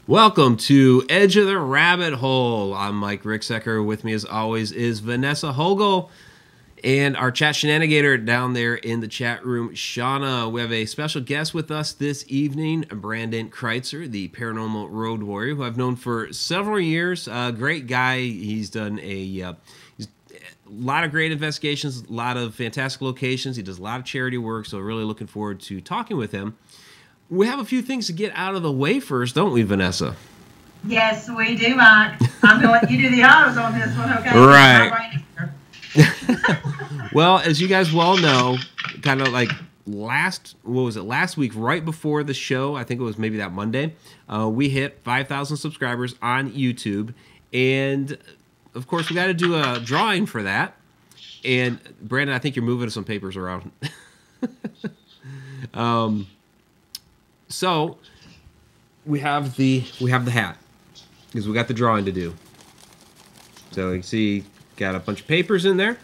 Welcome to Edge of the Rabbit Hole. I'm Mike Ricksecker. With me, as always, is Vanessa Hogel and our chat shenanigator down there in the chat room, Shauna. We have a special guest with us this evening, Brandon Kreitzer, the Paranormal Road Warrior, who I've known for several years. Great guy. He's done a lot of great investigations, a lot of fantastic locations. He does a lot of charity work, so really looking forward to talking with him. We have a few things to get out of the way first, don't we, Vanessa? Yes, we do, Mike. I'm going to let you do the honors on this one, okay? Right. Well, as you guys well know, kind of like last week, right before the show, I think it was maybe that Monday, we hit 5,000 subscribers on YouTube. And, of course, we got to do a drawing for that. And, Brandon, I think you're moving some papers around. So we have the hat because we got the drawing to do. So you can see got a bunch of papers in there.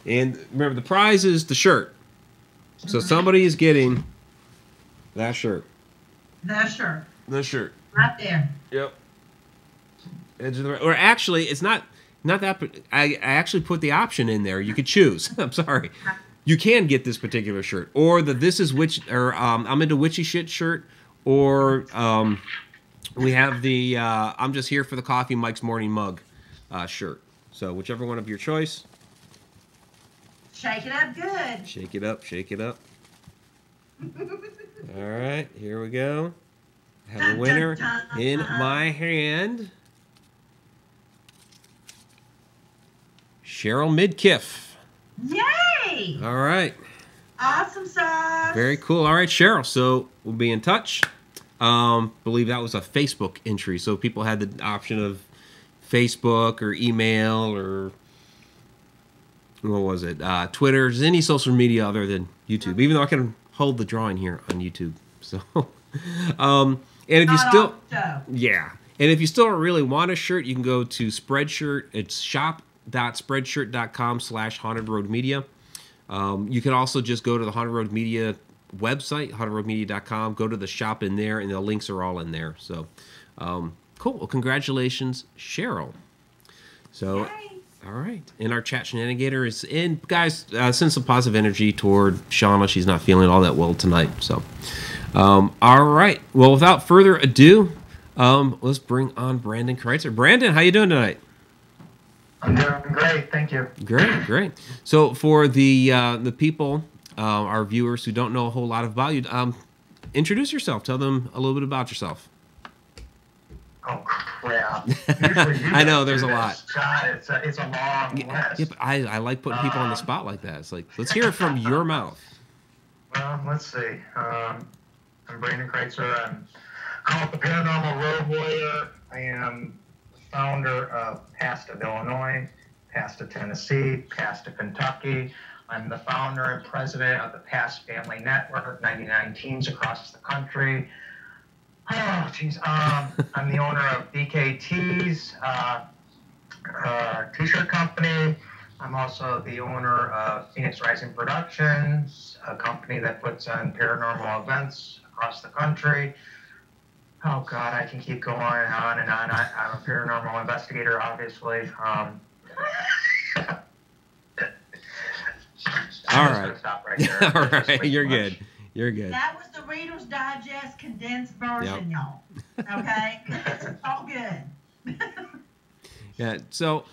And remember, the prize is the shirt. So somebody is getting that shirt. That shirt. The shirt. Right there. Yep. Or actually, it's not that. I actually put the option in there. You could choose. I'm sorry. You can get this particular shirt, or the "This is witch" or "I'm into witchy shit" shirt, or we have the "I'm just here for the coffee, Mike's morning mug" shirt. So whichever one of your choice. Shake it up good. Shake it up, shake it up. All right, here we go. I have a winner in my hand. Cheryl Midkiff. Yay! All right. Awesome sauce. Very cool. All right, Cheryl. So we'll be in touch. Believe that was a Facebook entry, so people had the option of Facebook or email or what was it? Twitter, just any social media other than YouTube. Even though I can hold the drawing here on YouTube. So, and if you still, yeah, and if you still really want a shirt, you can go to Spreadshirt. It's shop.spreadshirt.com/hauntedroadmedia. You can also just go to the Haunted Road Media website, hauntedroadmedia.com. Go to the shop in there, and the links are all in there. So, cool. Well, congratulations, Cheryl. So, Yay. All right. And our chat shenanigator is in. Guys, send some positive energy toward Shauna. She's not feeling all that well tonight. So, all right. Well, without further ado, let's bring on Brandon Kreitzer. Brandon, how you doing tonight? I'm doing great, thank you. Great, great. So for the people, our viewers who don't know a whole lot about you, introduce yourself. Tell them a little bit about yourself. Oh crap! Usually you I know there's a lot. God, it's a long list. Yeah, but I like putting people on the spot like that. It's like, let's hear it from your mouth. Well, let's see. I'm Brandon Kreitzer. I'm called the Paranormal Road Warrior. I am founder of Pasta, Illinois, Pasta, Tennessee, Pasta, Kentucky. I'm the founder and president of the Past Family Network, 99 teams across the country. Oh, geez. I'm the owner of BKT's t-shirt company. I'm also the owner of Phoenix Rising Productions, a company that puts on paranormal events across the country. Oh, God, I can keep going on and on. I'm a paranormal investigator, obviously. All right. Stop right there. All right. You're good. You're good. That was the Reader's Digest condensed version, y'all. Okay? It's all good. Yeah. So,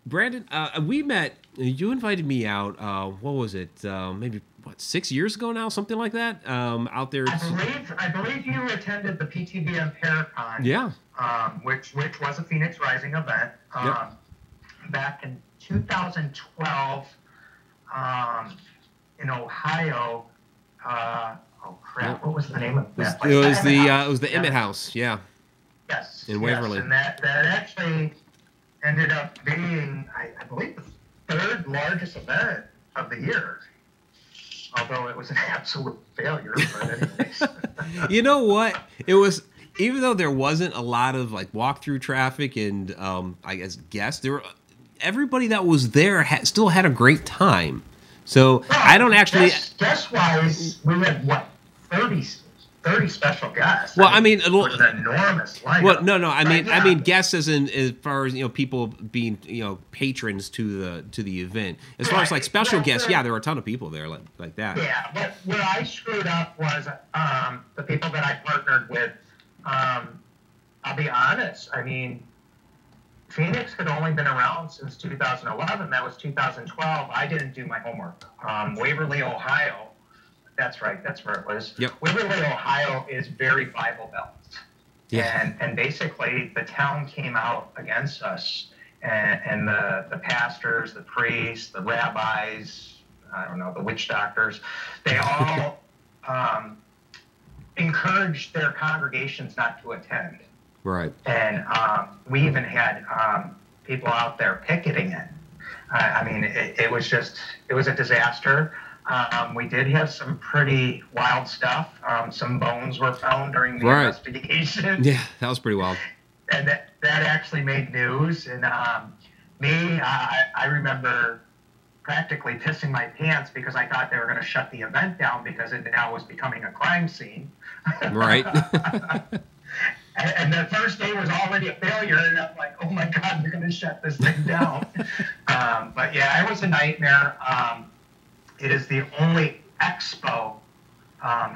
Brandon, we met. You invited me out. What was it? Maybe 6 years ago now, something like that. Out there. I believe you attended the PTVN Paracon. Yeah. Which was a Phoenix Rising event. Back in 2012. In Ohio. Oh crap! What was the name of that place? It was the Emmett House. Yeah. Yes. In Waverly. Yes, and that actually ended up being, I believe, the third largest event of the year. Although it was an absolute failure. But anyways. You know what? It was. Even though there wasn't a lot of like walk-through traffic and I guess guests, everybody that was there still had a great time. So I don't actually. Guess wise, we had what 30 30 special guests. Well, I mean, it was an enormous lineup. Well, no. I mean, guests as far as people being patrons to the event. As far as like special guests, there were a ton of people there like that. Yeah, but where I screwed up was the people that I partnered with. I'll be honest. I mean, Phoenix had only been around since 2011. That was 2012. I didn't do my homework. Waverly, Ohio. That's right. That's where it was. Yep. Waverly, Ohio is very Bible Belt. Yeah. And basically the town came out against us, and the pastors, the priests, the rabbis, I don't know, the witch doctors, they all encouraged their congregations not to attend. Right. And we even had people out there picketing it. I mean, it was a disaster. We did have some pretty wild stuff. Some bones were found during the investigation. Yeah, that was pretty wild. And that actually made news. And I remember practically pissing my pants because I thought they were going to shut the event down because it now was becoming a crime scene. Right. And the first day was already a failure, and I'm like, oh my God, they're going to shut this thing down. But yeah, it was a nightmare. It is the only Expo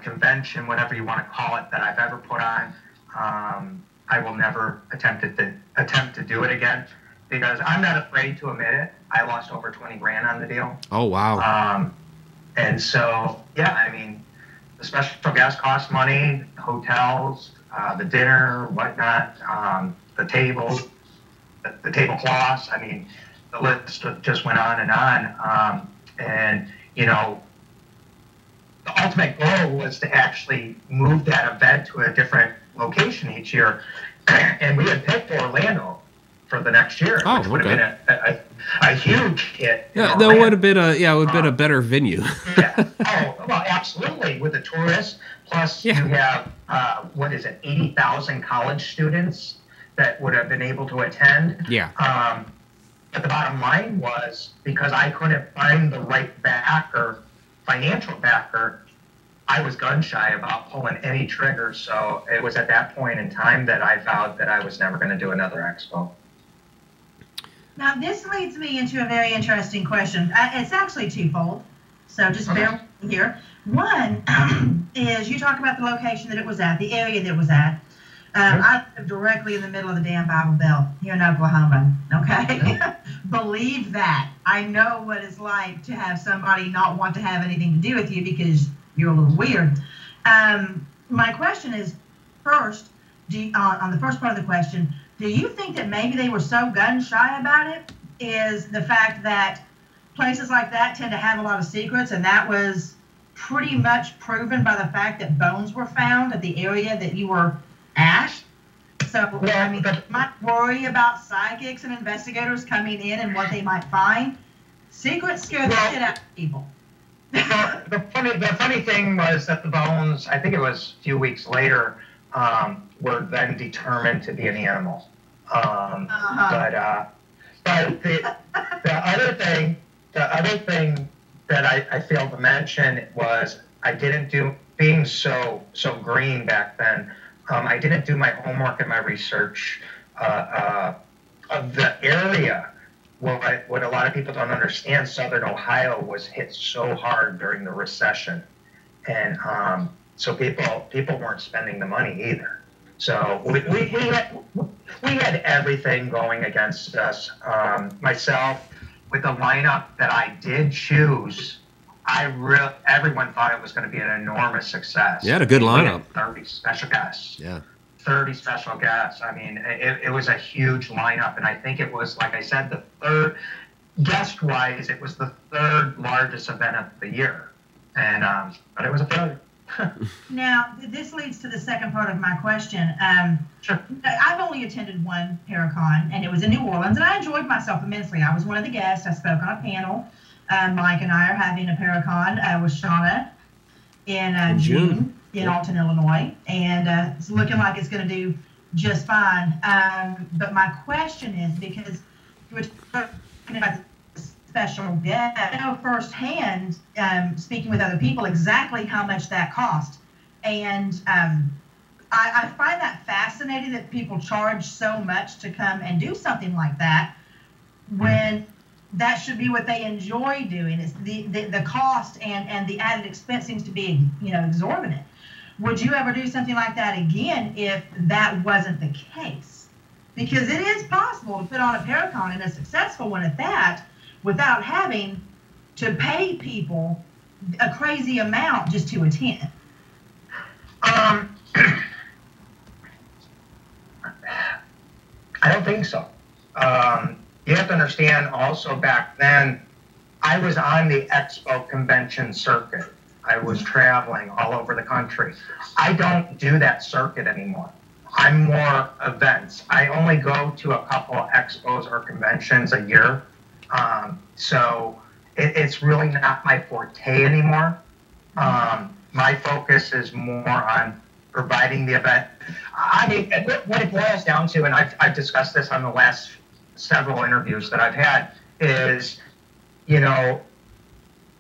convention, whatever you want to call it, that I've ever put on. I will never attempt to do it again because I'm not afraid to admit it. I lost over 20 grand on the deal. Oh, wow. And so, yeah, I mean, the special guests cost money, hotels, the dinner, whatnot, the tables, the tablecloths. I mean, the list just went on and on. And, the ultimate goal was to actually move that event to a different location each year. And we had picked Orlando for the next year, which would have been a huge hit. Yeah, that would have been a better venue. Yeah. Oh, well, absolutely. With the tourists, plus you have 80,000 college students that would have been able to attend. Yeah. But the bottom line was, because I couldn't find the right financial backer, I was gun shy about pulling any triggers. So it was at that point in time that I vowed that I was never going to do another Expo. Now, this leads me into a very interesting question. It's actually twofold, so just bear with me here. One is you talk about the location that it was at, the area that it was at. I live directly in the middle of the damn Bible Belt here in Oklahoma, okay? Believe that. I know what it's like to have somebody not want to have anything to do with you because you're a little weird. My question is, first, on the first part of the question, do you think that maybe they were so gun-shy about it is the fact that places like that tend to have a lot of secrets, and that was pretty much proven by the fact that bones were found at the area that you were at? So, I mean, you might worry about psychics and investigators coming in and what they might find. Secrets scare the shit out of people. The funny thing was that the bones, I think it was a few weeks later, were then determined to be an animal. But the other thing that I failed to mention was I didn't do, being so green back then, I didn't do my homework and my research of the area. What a lot of people don't understand, Southern Ohio was hit so hard during the recession, and so people weren't spending the money either. So we had everything going against us. Myself, with the lineup that I did choose, everyone thought it was going to be an enormous success. You had a good lineup. 30 special guests. Yeah. 30 special guests. I mean, it was a huge lineup, and I think it was, like I said, the third, guest-wise, it was the third largest event of the year. And but it was a failure. Now, this leads to the second part of my question. Sure. I've only attended one Paracon, and it was in New Orleans, and I enjoyed myself immensely. I was one of the guests. I spoke on a panel. Mike and I are having a Paracon with Shauna in June in Alton, Illinois, and it's looking like it's going to do just fine. But my question is, because you were talking about the special guest, I know firsthand, speaking with other people, exactly how much that cost. And I find that fascinating that people charge so much to come and do something like that when that should be what they enjoy doing. It's the cost and the added expense seems to be, exorbitant. Would you ever do something like that again if that wasn't the case? Because it is possible to put on a Paracon, and a successful one at that, without having to pay people a crazy amount just to attend. I don't think so. You have to understand also back then, I was on the Expo convention circuit. I was traveling all over the country. I don't do that circuit anymore. I'm more events. I only go to a couple of expos or conventions a year. So it's really not my forte anymore. My focus is more on providing the event. I mean, what it boils down to, and I've discussed this on the last several interviews that I've had, is,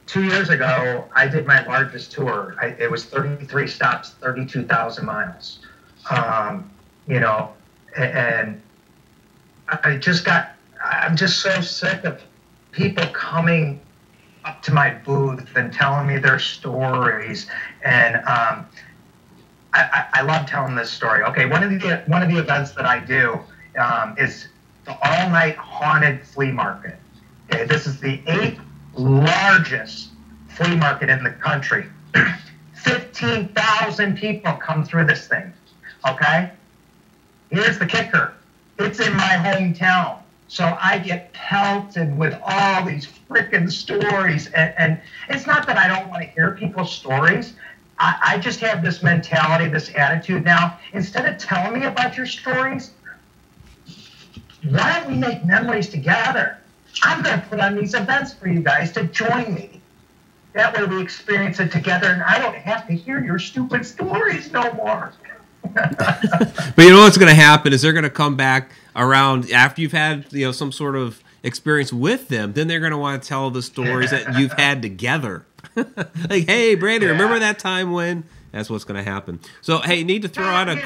2 years ago, I did my largest tour. It was 33 stops, 32,000 miles. And I'm just so sick of people coming up to my booth and telling me their stories. And I love telling this story. Okay, one of the events that I do is the all-night haunted flea market. Okay, this is the 8th largest flea market in the country. 15,000 people come through this thing. Okay, here's the kicker. It's in my hometown. So I get pelted with all these freaking stories. And it's not that I don't want to hear people's stories. I just have this mentality, this attitude now. Instead of telling me about your stories, why don't we make memories together? I'm going to put on these events for you guys to join me. That way we experience it together, and I don't have to hear your stupid stories no more. But you know what's going to happen is they're going to come back around after you've had some sort of experience with them. Then they're going to want to tell the stories that you've had together. Like, hey, Brandon, remember that time when? That's what's going to happen. So, hey, need to throw out a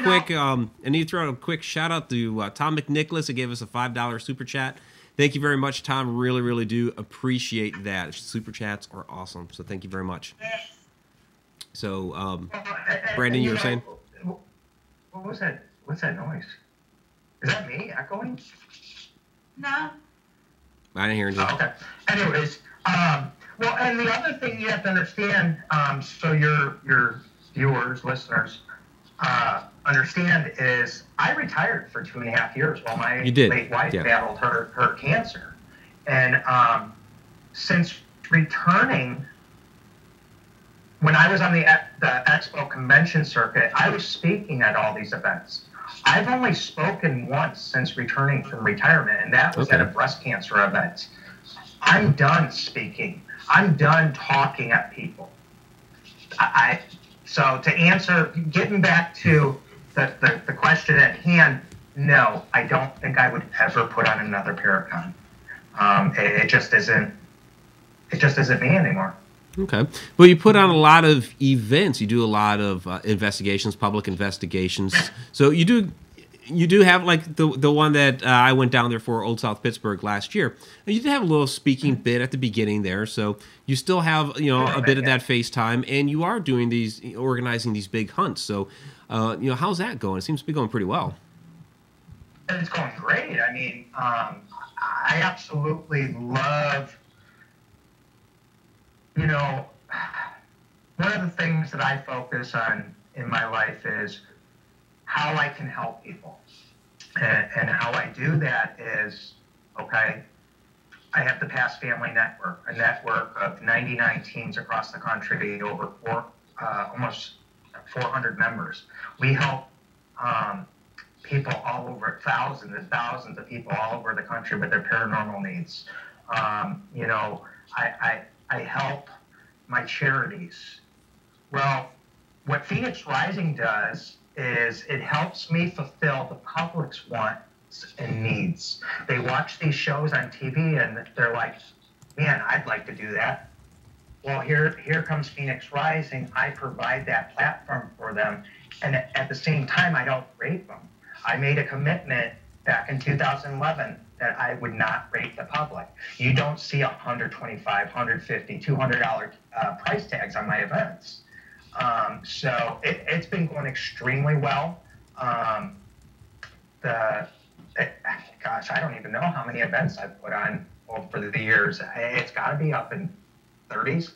quick shout out to Tom McNicholas, who gave us a $5 super chat. Thank you very much, Tom. Really, really do appreciate that. Super chats are awesome. So, thank you very much. So, Brandon, you were saying? What was that? What's that noise? Is that me echoing? No. I didn't hear anything. Oh, okay. Anyways, well, and the other thing you have to understand, so your viewers, listeners, understand is I retired for 2.5 years while my late wife battled her cancer. And since returning, when I was on the Expo convention circuit, I was speaking at all these events. I've only spoken once since returning from retirement, and that was at a breast cancer event. I'm done speaking. I'm done talking at people. So to answer, getting back to the question at hand, no, I don't think I would ever put on another Paracon. It just isn't me anymore. Okay. Well, you put on a lot of events. You do a lot of investigations, public investigations. So you do have like the one that I went down there for, Old South Pittsburgh, last year. And you did have a little speaking bit at the beginning there. So you still have a bit of that FaceTime, and you are doing organizing these big hunts. So how's that going? It seems to be going pretty well. It's going great. I mean, I absolutely love. One of the things that I focus on in my life is how I can help people. And how I do that is, I have the Past Family Network, a network of 99 teams across the country, over almost 400 members. We help people all over, thousands and thousands of people all over the country with their paranormal needs. I help my charities. Well, what Phoenix Rising does is it helps me fulfill the public's wants and needs. They watch these shows on TV and they're like, man, I'd like to do that. Well, here comes Phoenix Rising. I provide that platform for them. And at the same time, I don't rate them. I made a commitment back in 2011 that I would not rate the public. You don't see $125, $150, $200 price tags on my events. So it's been going extremely well. Gosh, I don't even know how many events I've put on over the years. It's got to be up in 30s.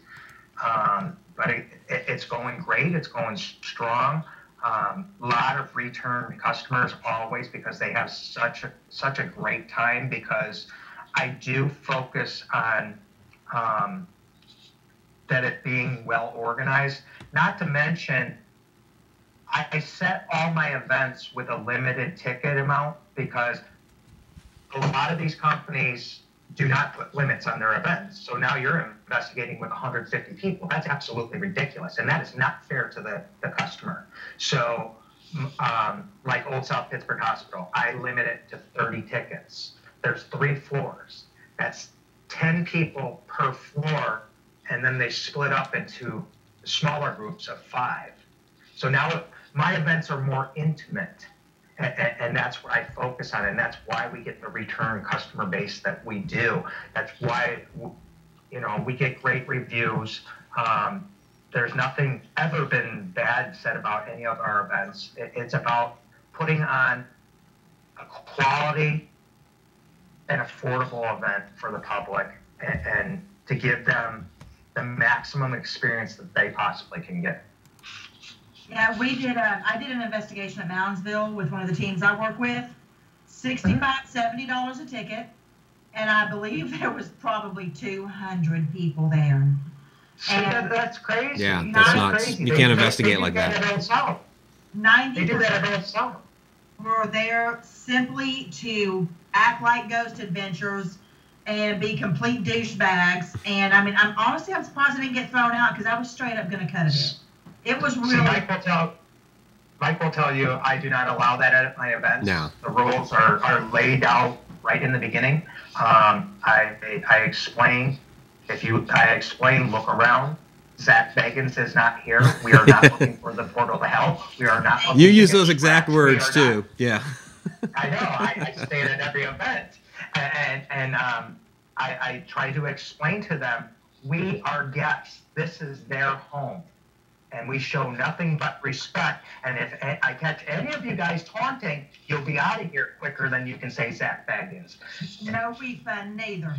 But it's going great. It's going strong. A lot of return customers always, because they have such a great time, because I do focus on that it being well organized. Not to mention, I set all my events with a limited ticket amount, because a lot of these companies do not put limits on their events. So now you're investigating with 150 people. That's absolutely ridiculous. And that is not fair to the customer. So like Old South Pittsburgh Hospital, I limit it to 30 tickets. There's 3 floors. That's 10 people per floor. And then they split up into smaller groups of 5. So now my events are more intimate. And that's what I focus on, and that's why we get the return customer base that we do. That's why, we get great reviews. There's nothing ever been bad said about any of our events. It's about putting on a quality and affordable event for the public, and to give them the maximum experience that they possibly can get. Yeah, I did an investigation at Moundsville with one of the teams I work with. $65, $70 a ticket, and I believe there was probably 200 people there. And that's crazy. Yeah, that's nuts. Crazy. You can't investigate like that. 90% were there simply to act like ghost adventures and be complete douchebags. And I mean, I'm surprised I didn't get thrown out, because I was straight up going to cut it. It was really. Mike will tell you, I do not allow that at my events. No. The rules are laid out right in the beginning. I explain. Look around. Zach Bagans is not here. We are not looking for the portal to hell. We are not. Looking You use those exact words too. Yeah. I know. I say it at every event, and I try to explain to them, we are guests. This is their home. And we show nothing but respect. And if I catch any of you guys taunting, you'll be out of here quicker than you can say Zach Bagans. No refund, neither.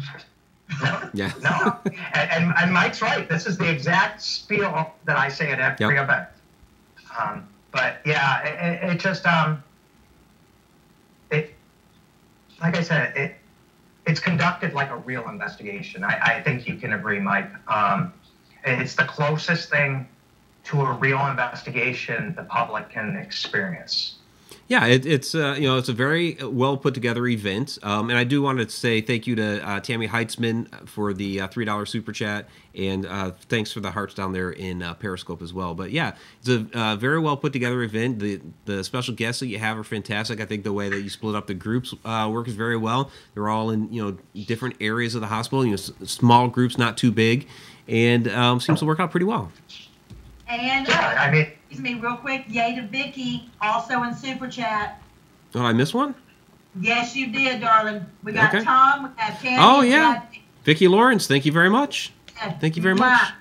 No. Yeah. No. And Mike's right. This is the exact spiel that I say at every event. But yeah, it just like I said, it's conducted like a real investigation. I think you can agree, Mike. It's the closest thing to a real investigation the public can experience. Yeah, it's it's a very well put together event, and I do want to say thank you to Tammy Heitzman for the $3 super chat, and thanks for the hearts down there in Periscope as well. But yeah, it's a very well put together event. The special guests that you have are fantastic. I think the way that you split up the groups works very well. They're all in different areas of the hospital. Small groups, not too big, and seems to work out pretty well. And excuse me, real quick, yay to Vicky, also in Super Chat. Oh, I missed one? Yes, you did, darling. We got Okay. Tom, we got Candy. Oh, yeah. Vicky Lawrence, thank you very much. Thank you very much.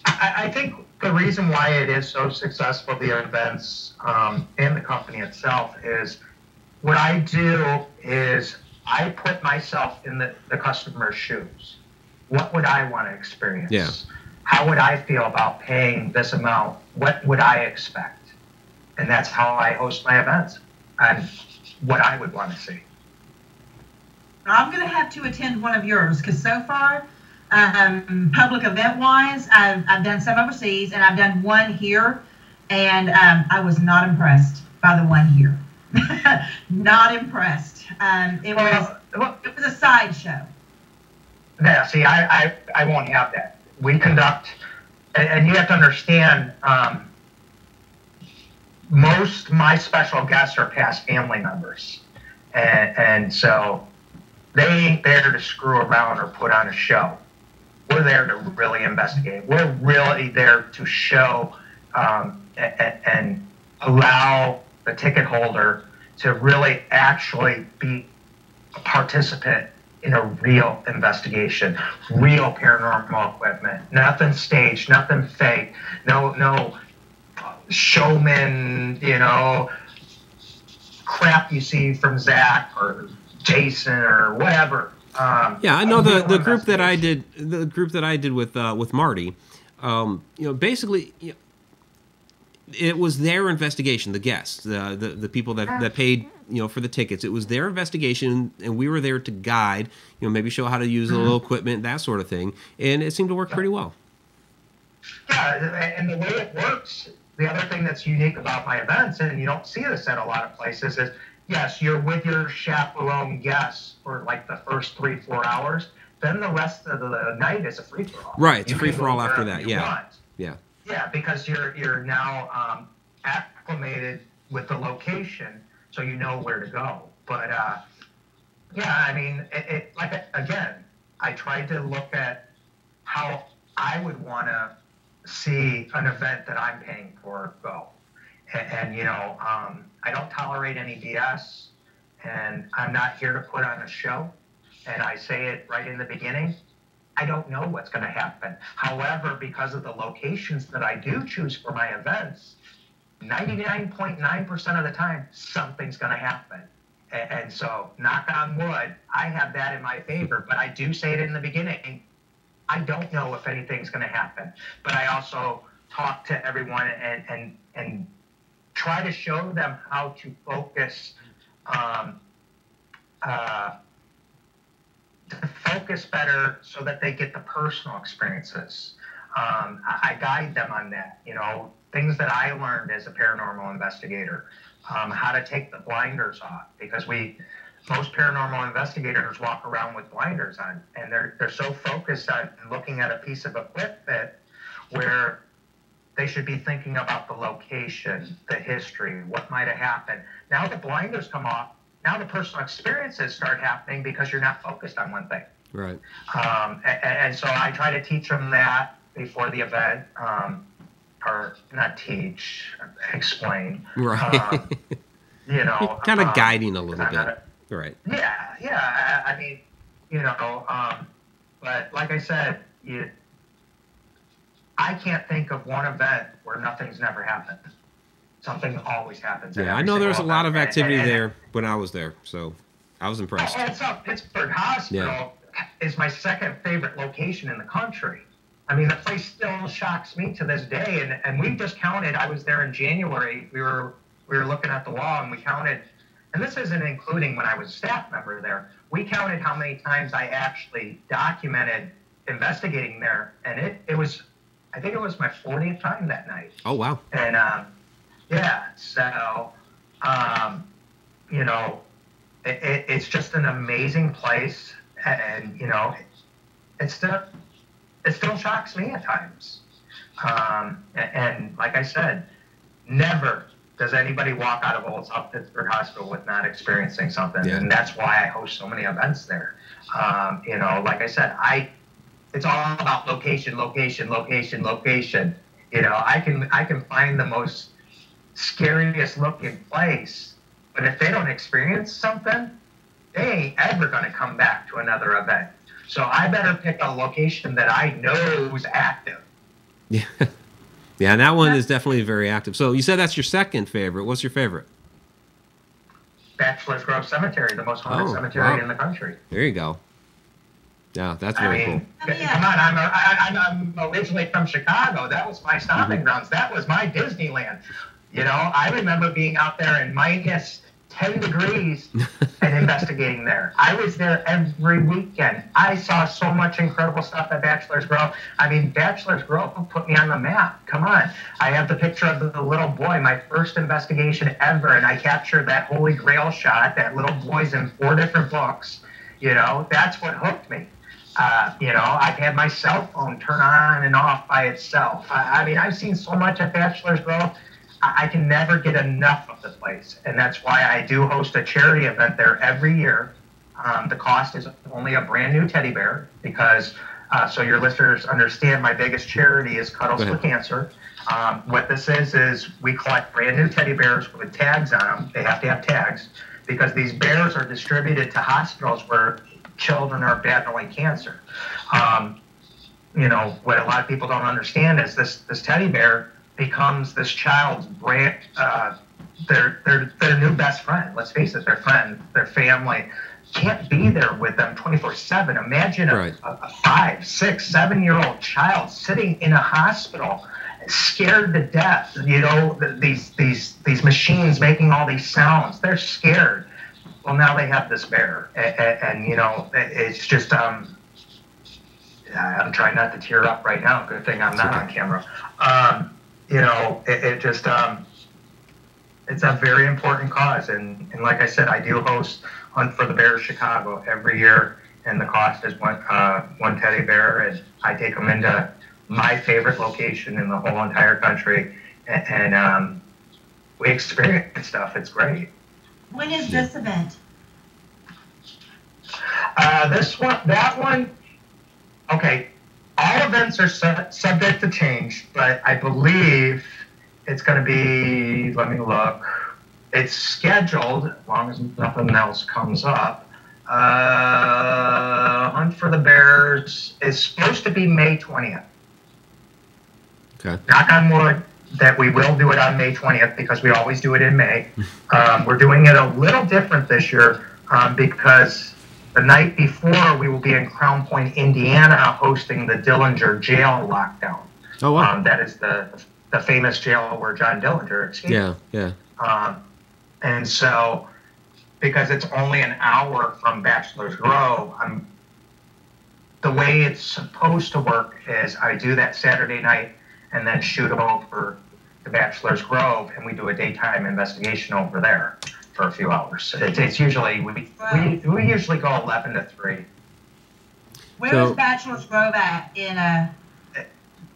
I think the reason why it is so successful, the events and the company itself, is what I do is I put myself in the customer's shoes. What would I want to experience? Yeah. How would I feel about paying this amount? What would I expect? And that's how I host my events and what I would want to see. I'm going to have to attend one of yours, because so far, public event-wise, I've done some overseas, and I've done one here, and I was not impressed by the one here. Not impressed. It was a sideshow. Yeah, see, I won't have that. We conduct, and you have to understand, most my special guests are past family members, and so they ain't there to screw around or put on a show. we're there to really investigate. We're really there to show and allow the ticket holder to really actually be a participant in a real investigation, real paranormal equipment, nothing staged, nothing fake, no showman, crap you see from Zach or Jason or whatever. Yeah, I know the group that I did. The group that I did with Marty. Basically, it was their investigation. The guests, the people that paid, for the tickets. It was their investigation, and we were there to guide. Maybe show how to use a little equipment, that sort of thing. And it seemed to work pretty well. Yeah, and the way it works. The other thing that's unique about my events, and you don't see this at a lot of places, is yes, you're with your chaperone guests for like the first 3-4 hours. Then the rest of the night is a free for all. Right, it's a free for all after that. Yeah. Yeah, because you're now acclimated with the location, so you know where to go. But I mean, I tried to look at how I would want to see an event that I'm paying for go. And I don't tolerate any BS, and I'm not here to put on a show. And I say it right in the beginning, I don't know what's going to happen. However, because of the locations that I do choose for my events, 99.9% of the time, something's going to happen. And so, knock on wood, I have that in my favor, but I do say it in the beginning, I don't know if anything's going to happen, but I also talk to everyone and try to show them how to focus, better so that they get the personal experiences. I guide them on that, things that I learned as a paranormal investigator, how to take the blinders off, because most paranormal investigators walk around with blinders on, and they're so focused on looking at a piece of equipment where they should be thinking about the location, the history, what might have happened. Now the blinders come off. Now the personal experiences start happening because you're not focused on one thing. Right. And so I try to teach them that before the event, or not teach, explain. Right. Kind of guiding a little bit. Right. Yeah. I mean, but like I said, I can't think of one event where nothing's never happened. Something always happens. Yeah, I know there was a lot of activity there when I was there, so I was impressed. Pittsburgh Hospital is my second favorite location in the country. I mean, the place still shocks me to this day, and we just counted. I was there in January. We were looking at the wall, and we counted. And this isn't including when I was a staff member there. We counted how many times I actually documented investigating there, and it was, I think it was my 40th time that night. Oh, wow. And, so, it's just an amazing place, and, it still shocks me at times. And like I said, never does anybody walk out of Old South Pittsburgh Hospital with not experiencing something? Yeah. And that's why I host so many events there. Like I said, it's all about location. I can find the most scariest looking place, but if they don't experience something, they ain't ever going to come back to another event. So I better pick a location that I know is active. Yeah. Yeah, and that one is definitely very active. So you said that's your second favorite. What's your favorite? Bachelor's Grove Cemetery, the most haunted cemetery in the country. There you go. Yeah, that's very cool. Come on, I'm originally from Chicago. That was my stomping grounds. That was my Disneyland. I remember being out there in minus 10 degrees and investigating there. I was there every weekend. I saw so much incredible stuff at Bachelor's Grove. I mean, Bachelor's Grove put me on the map. Come on. I have the picture of the little boy, my first investigation ever, and I captured that Holy Grail shot. That little boy's in 4 different books. That's what hooked me. I've had my cell phone turn on and off by itself. I mean, I've seen so much at Bachelor's Grove. I can never get enough of the place, and that's why I do host a charity event there every year. The cost is only a brand new teddy bear, because so your listeners understand, my biggest charity is Cuddles for Cancer. What this is we collect brand new teddy bears with tags on them. They have to have tags because these bears are distributed to hospitals where children are battling cancer. You know, what a lot of people don't understand is this teddy bear becomes this child's brand, their new best friend. Let's face it, their friend, their family can't be there with them 24/7. Imagine a 5, 6, 7-year-old child sitting in a hospital, scared to death. You know, these machines making all these sounds. They're scared. Well, now they have this bear, and you know, it's just I'm trying not to tear up right now. Good thing I'm not on camera. You know, it just it's a very important cause, and like I said, I do host Hunt for the Bears Chicago every year, and the cost is one teddy bear, and I take them into my favorite location in the whole entire country, and we experience stuff. It's great. When is this event? That one. Okay, all events are subject to change, but I believe it's going to be. Let me look. It's scheduled, as long as nothing else comes up. Hunt for the Bears is supposed to be May 20th. Okay. Knock on wood that we will do it on May 20th because we always do it in May. We're doing it a little different this year because the night before we will be in Crown Point, Indiana, hosting the Dillinger Jail lockdown. Oh, wow. That is the famous jail where John Dillinger escaped. Yeah. And so, because it's only an hour from Bachelor's Grove, the way it's supposed to work is I do that Saturday night and then shoot them over to Bachelor's Grove, and we do a daytime investigation over there for a few hours. It's usually, we usually go 11 to 3. Where is Bachelor's Grove at in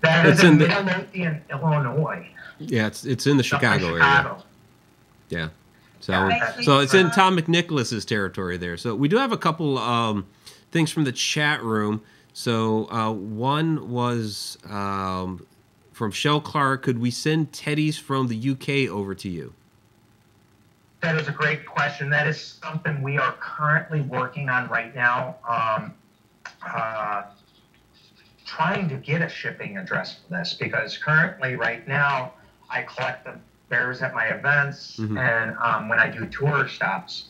That is in Midlothian, Illinois. Yeah, it's in the Chicago area. Yeah. So it's in Tom McNicholas's territory there. So we do have a couple things from the chat room. So one was from Shell Clark. Could we send teddies from the UK over to you? That is a great question. That is something we are currently working on right now. Trying to get a shipping address for this because currently right now I collect the bears at my events and when I do tour stops.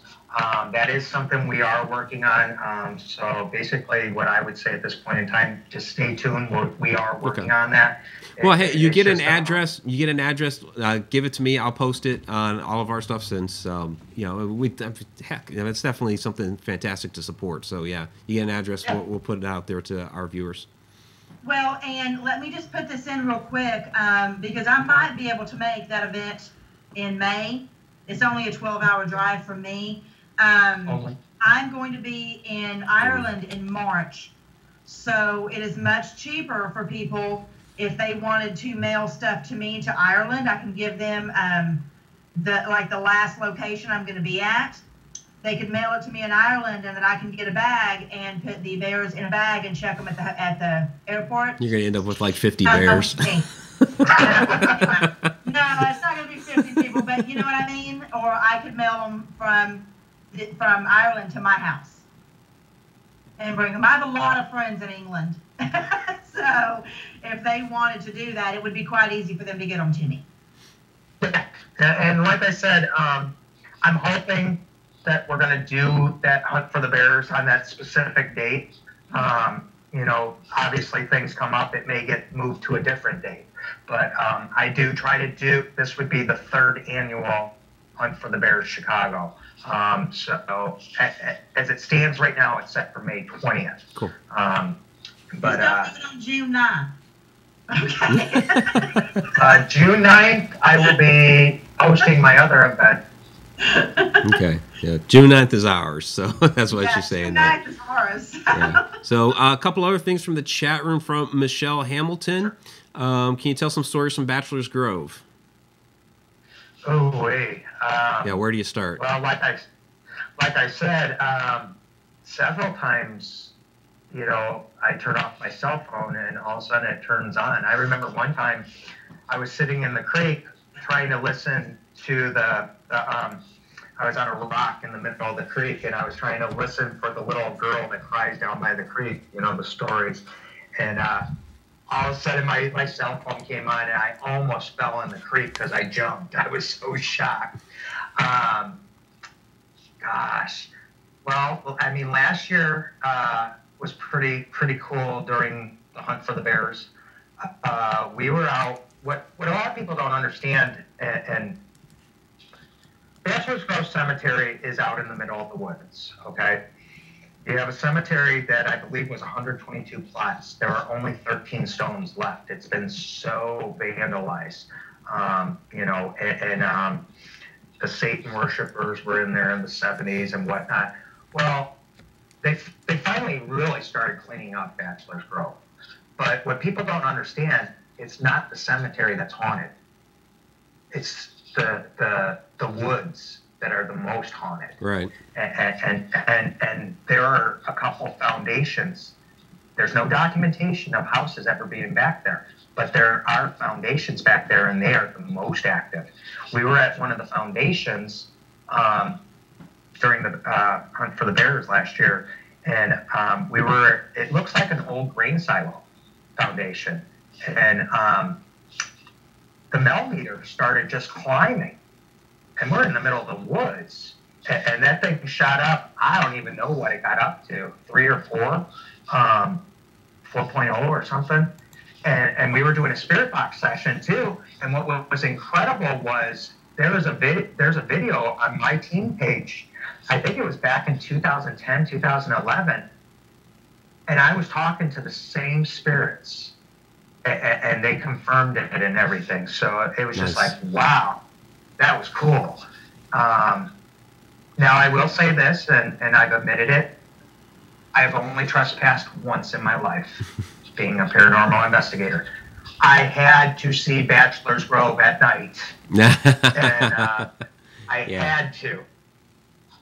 That is something we are working on. So basically what I would say at this point in time, just stay tuned. We are working on that. Well, hey, you get an address. Give it to me. I'll post it on all of our stuff since, it's definitely something fantastic to support. So, yeah, you get an address. Yeah. We'll put it out there to our viewers. Well, and let me just put this in real quick because I might be able to make that event in May. It's only a 12-hour drive from me. I'm going to be in Ireland in March, so it is much cheaper for people if they wanted to mail stuff to me to Ireland. I can give them the last location I'm going to be at. They could mail it to me in Ireland, and then I can get a bag and put the bears in a bag and check them at the airport. You're going to end up with like 50 bears. No, it's not going to be 50 people, but you know what I mean? Or I could mail them from Ireland to my house and bring them. I have a lot of friends in England. So if they wanted to do that, it would be quite easy for them to get them to me. And like I said, I'm hoping that we're going to do that Hunt for the Bears on that specific date. Obviously things come up. It may get moved to a different date. But I do try to do, this would be the 3rd annual Hunt for the Bears Chicago. So as it stands right now, it's set for May 20th. Cool. But on June 9th. Okay. June 9th, I will be hosting my other event. Okay. Yeah. June 9th is ours, so that's what she's saying. June 9th is ours. Yeah. So a couple other things from the chat room from Michelle Hamilton. Can you tell some stories from Bachelor's Grove? Oh, wait. Where do you start? Well, like I said, several times I turn off my cell phone and all of a sudden it turns on. I remember one time I was sitting in the creek trying to listen to I was on a rock in the middle of the creek, and I was trying to listen for the little girl that cries down by the creek, the stories. And all of a sudden my cell phone came on, and I almost fell in the creek because I jumped. I was so shocked. Gosh. Well, I mean, last year was pretty cool during the hunt for the bears. We were out. What a lot of people don't understand, and Bachelor's Grove Cemetery is out in the middle of the woods, okay? You have a cemetery that I believe was 122 plots. There are only 13 stones left. It's been so vandalized, the Satan worshipers were in there in the 70s and whatnot. Well, they finally really started cleaning up Bachelor's Grove. But what people don't understand, it's not the cemetery that's haunted. It's the woods that are the most haunted. Right. And there are a couple foundations. There's no documentation of houses ever being back there, but there are foundations back there, and they are the most active. We were at one of the foundations during the hunt for the bears last year, and it looks like an old grain silo foundation, and the millimeter started just climbing, and we're in the middle of the woods, and that thing shot up. I don't even know what it got up to, 3 or 4, 4.0 or something. And we were doing a spirit box session too. And what was incredible was there's a video on my team page. I think it was back in 2010, 2011. And I was talking to the same spirits, and they confirmed it and everything. So it was just like, wow, that was cool. Now I will say this, and I've admitted it. I've only trespassed once in my life, being a paranormal investigator. I had to see Bachelor's Grove at night. And I had to.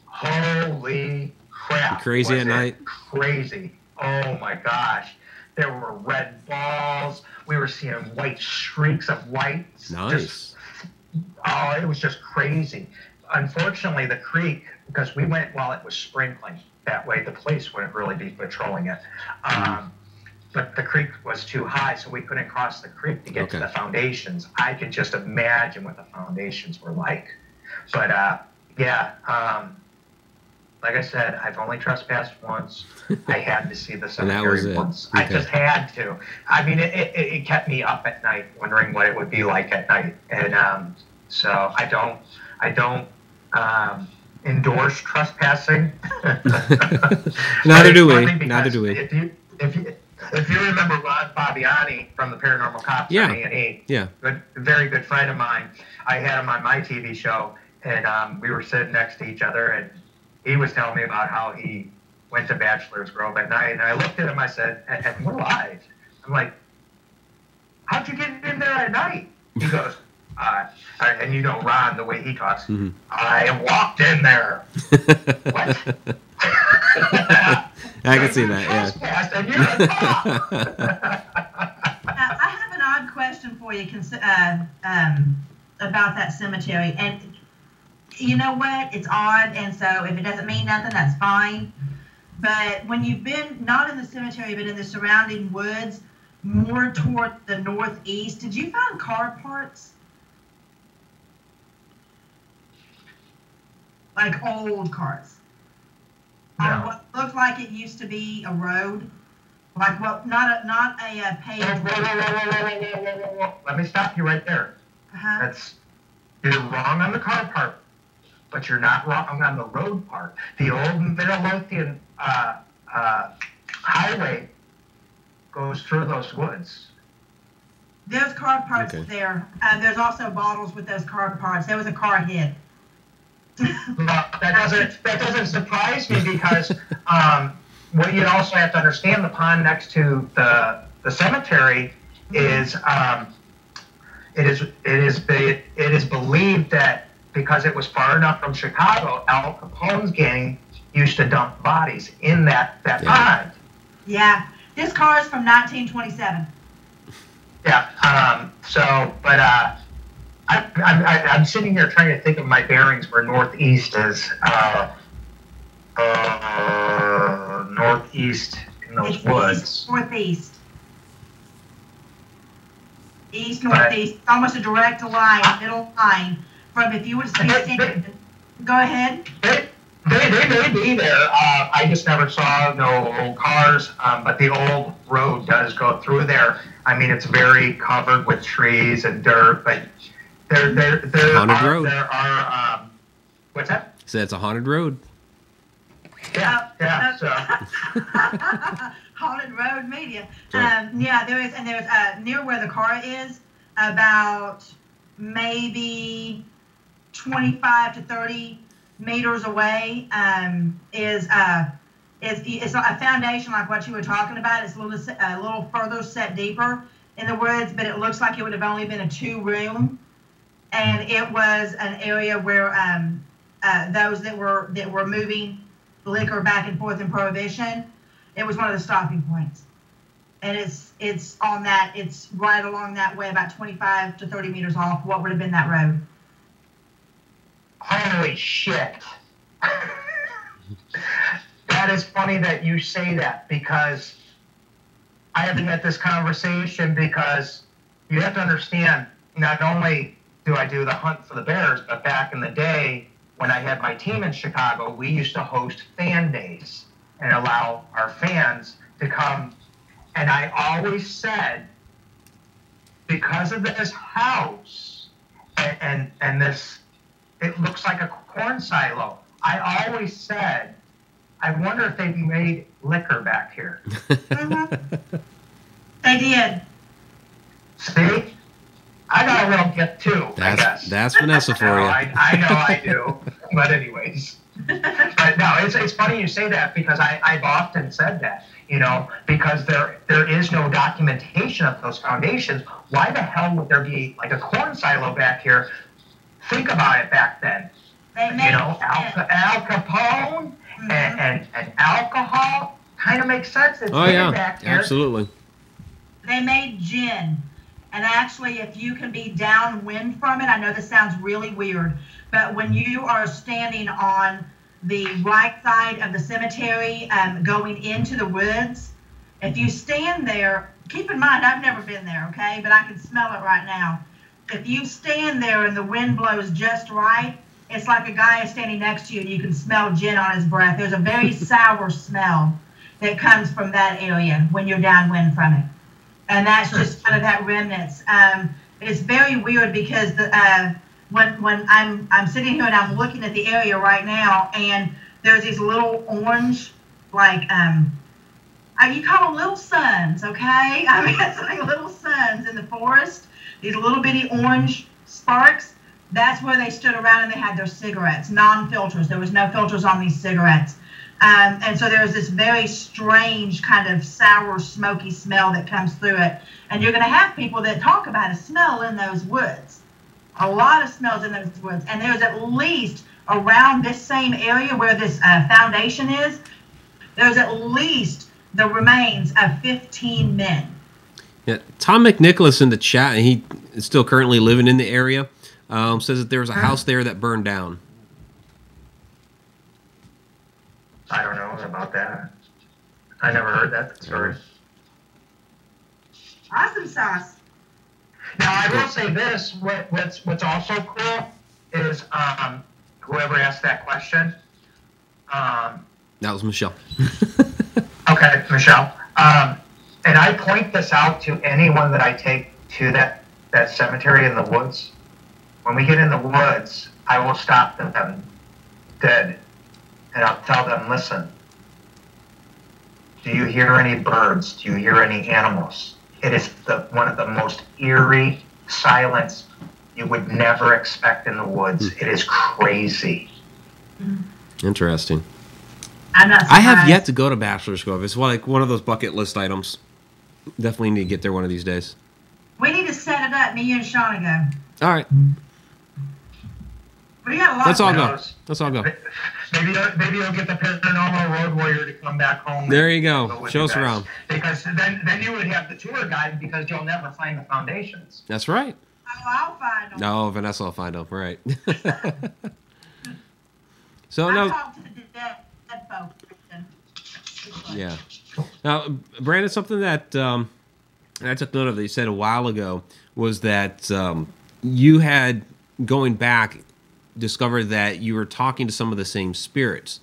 Holy crap. Crazy at night? Crazy. Oh my gosh. There were red balls. We were seeing white streaks of light. Nice. It was just crazy. Unfortunately, the creek, because we went while it was sprinkling, that way the police wouldn't really be patrolling it. But the creek was too high, so we couldn't cross the creek to get to the foundations. I could just imagine what the foundations were like. But like I said, I've only trespassed once. I had to see the cemetery once. Okay. I just had to. I mean, it kept me up at night, wondering what it would be like at night. And so I don't endorse trespassing. Neither do we. If you remember Ron Fabiani from the Paranormal Cops on A&E, very good friend of mine, I had him on my TV show, and we were sitting next to each other, and he was telling me about how he went to Bachelor's Grove at night, and I looked at him, I said, and we're live. I'm like, how'd you get in there at night? He goes, and you know Ron, the way he talks, I walked in there. What? I can see that, and you're a cop. I have an odd question for you about that cemetery. And you know what? It's odd, and so if it doesn't mean nothing, that's fine. But when you've been, not in the cemetery, but in the surrounding woods, more toward the northeast, did you find car parts? Like old cars? No. What looked like it used to be a road, like not a paved. Whoa. Let me stop you right there. You're wrong on the car part, but you're not wrong on the road part. The old Midlothian highway goes through those woods. There's car parts there. There's also bottles with those car parts. There was a car hit. Well, that doesn't surprise me because what you also have to understand, the pond next to the cemetery is it is believed that because it was far enough from Chicago, Al Capone's gang used to dump bodies in that pond. Yeah. This car is from 1927. Yeah. I'm sitting here trying to think of my bearings where northeast is. Northeast in those woods. East, northeast. East, northeast. It's almost a direct line, middle line from if you were to see go ahead. They may be there. I just never saw no old cars, but the old road does go through there. I mean, it's very covered with trees and dirt, but there haunted road. There are what's that? So it's a haunted road. Yeah. So haunted road media. Right. Yeah, there is, and there's near where the car is, about maybe 25 to 30 meters away, is it's a foundation like what you were talking about. It's a little further set deeper in the woods, but it looks like it would have only been a 2-room, and it was an area where those that were moving liquor back and forth in Prohibition, it was one of the stopping points. And it's on that, it's right along that way, about 25 to 30 meters off what would have been that road. Holy shit. That is funny that you say that, because I haven't had this conversation, because you have to understand, not only do I do the hunt for the bears, but back in the day when I had my team in Chicago, we used to host fan days and allow our fans to come. And I always said, because of this house and this, it looks like a corn silo. I always said, I wonder if they made liquor back here. They did. See? I got a little gift too, I guess. That's Vanessa for you. I know I do. But anyways. But no, it's funny you say that, because I've often said that, because there is no documentation of those foundations. Why the hell would there be like a corn silo back here? Think about it back then. Al Capone and alcohol kind of makes sense. It's back here. Absolutely. They made gin. And actually, if you can be downwind from it, I know this sounds really weird, but when you are standing on the right side of the cemetery, going into the woods, if you stand there, keep in mind, I've never been there, okay, but I can smell it right now. If you stand there and the wind blows just right, it's like a guy is standing next to you and you can smell gin on his breath. There's a very sour smell that comes from that area when you're downwind from it. And that's just kind of that remnants. It's very weird, because when I'm sitting here and I'm looking at the area right now, and there's these little orange, like you call them little suns, okay? I mean, it's like little suns in the forest. These little bitty orange sparks. That's where they stood around and they had their cigarettes, non-filters. There was no filters on these cigarettes. And so there's this very strange kind of sour, smoky smell that comes through it. And you're going to have people that talk about a smell in those woods. A lot of smells in those woods. And there's at least around this same area where this foundation is, there's at least the remains of 15 men. Yeah, Tom McNicholas in the chat, and he is still currently living in the area, says that there was a house there that burned down. I don't know about that. I never heard that story. Awesome sauce. Now, I will say this. What's also cool is whoever asked that question. That was Michelle. Okay, Michelle. And I point this out to anyone that I take to that cemetery in the woods. When we get in the woods, I will stop them dead. And I'll tell them, listen, do you hear any birds? Do you hear any animals? It is one of the most eerie silence you would never expect in the woods. It is crazy. Interesting. I'm not surprised. I have yet to go to Bachelor's Grove. It's like one of those bucket list items. Definitely need to get there one of these days. We need to set it up. Me, you, and Shauna go. All right. We got a lot. Let's all of go. those. Let's all go. Maybe you'll get the Paranormal Road Warrior to come back home. There you go. Show us around. Because then you would have the tour guide because you'll never find the foundations. That's right. Oh, I'll find them. No, Vanessa will find them. Right. So I now, talked to the dead folks. yeah. Now, Brandon, something that I took note of that you said a while ago was that you had, going back, discovered that you were talking to some of the same spirits.